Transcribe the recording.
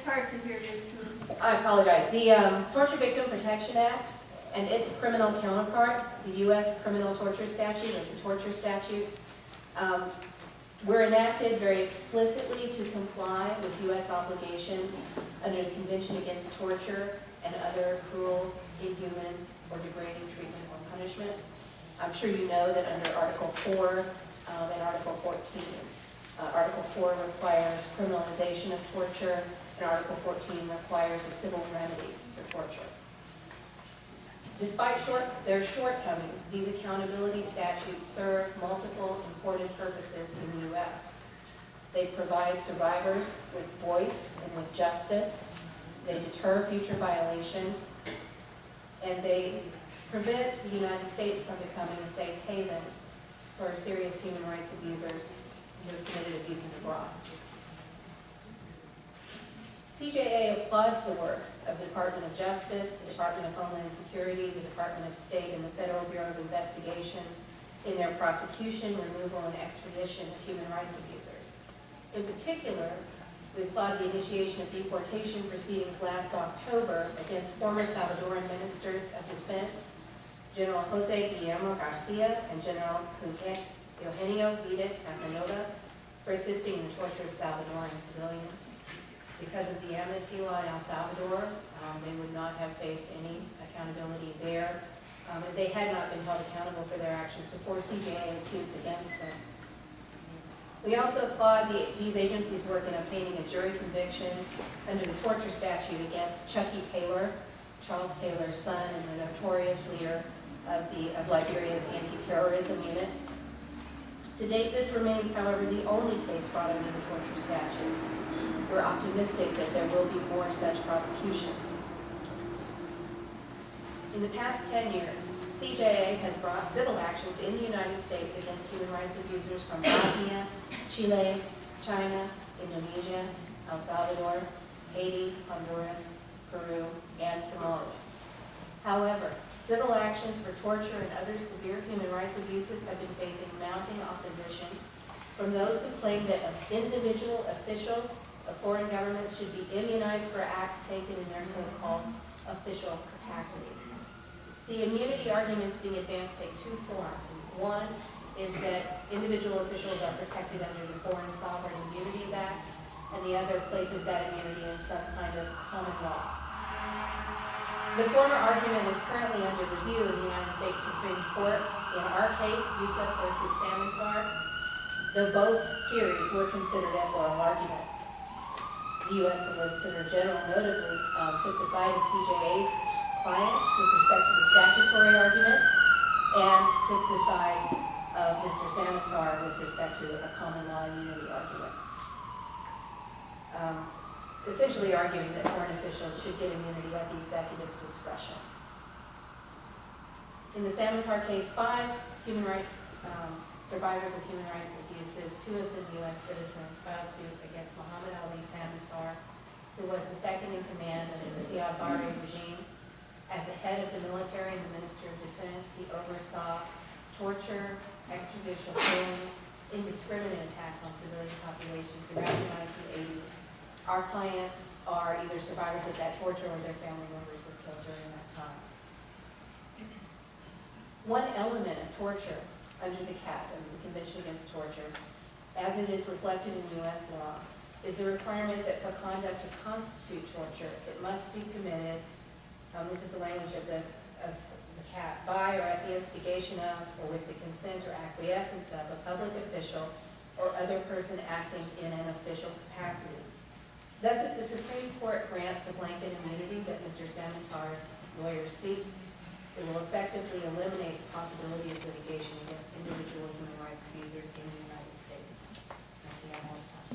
hard to hear you too. I apologize. The Torture Victim Protection Act and its criminal counterpart, the U.S. Criminal Torture Statute, or the Torture Statute, were enacted very explicitly to comply with U.S. obligations under the Convention Against Torture and other cruel, inhuman, or degrading treatment or punishment. I'm sure you know that under Article 4 and Article 14, Article 4 requires criminalization of torture, and Article 14 requires a civil remedy for torture. Despite their shortcomings, these accountability statutes serve multiple important purposes in the U.S. They provide survivors with voice and with justice. They deter future violations, and they prevent the United States from becoming a safe haven for serious human rights abusers who have committed abuses abroad. CJA applauds the work of the Department of Justice, the Department of Homeland Security, the Department of State, and the Federal Bureau of Investigations in their prosecution, removal, and extradition of human rights abusers. In particular, we applaud the initiation of deportation proceedings last October against former Salvadoran Ministers of Defense, General Jose Guillermo Garcia and General Eugenio Vides Casanova, for assisting in the torture of Salvadoran civilians. Because of the amnesty law in El Salvador, they would not have faced any accountability there if they had not been held accountable for their actions before CJA's suits against them. We also applaud these agencies' work in obtaining a jury conviction under the torture statute against Chucky Taylor, Charles Taylor's son and the notorious leader of Liberia's anti-terrorism unit. To date, this remains, however, the only case brought under the torture statute. We're optimistic that there will be more such prosecutions. In the past 10 years, CJA has brought civil actions in the United States against human rights abusers from Bosnia, Chile, China, Indonesia, El Salvador, Haiti, Honduras, Peru, and Somalia. However, civil actions for torture and other severe human rights abuses have been facing mounting opposition from those who claim that individual officials of foreign governments should be immunized for acts taken in their so-called official capacity. The immunity arguments being advanced take two forms. One is that individual officials are protected under the Foreign Sovereign Immunities Act, and the other places that immunity in some kind of common law. The former argument is currently under review in the United States Supreme Court. In our case, Yusuf versus Samantar, though both theories were considered at oral argument. The U.S. Solicitor General notably took the side of CJA's clients with respect to the statutory argument and took the side of Mr. Samantar with respect to a common law immunity argument. Essentially arguing that foreign officials should get immunity at the executive's discretion. In the Samantar case, 5 human rights survivors of human rights abuses, 2 of them U.S. citizens, filed suit against Muhammad Ali Samantar, who was the second in command under the Siad Barre regime. As the head of the military and the Minister of Defense, he oversaw torture, extrajudicial killing, indiscriminate attacks on civilian populations throughout the 1980s. Our clients are either survivors of that torture or their family members were killed during that time. One element of torture under the CAT, under the Convention Against Torture, as it is reflected in U.S. law, is the requirement that for conduct to constitute torture, it must be committed, this is the language of the CAT, by or at the instigation of, or with the consent or acquiescence of, a public official or other person acting in an official capacity. Thus, if the Supreme Court grants the blanket immunity that Mr. Samantar's lawyers seek, it will effectively eliminate the possibility of litigation against individual human rights abusers in the United States. I see I'm out of time.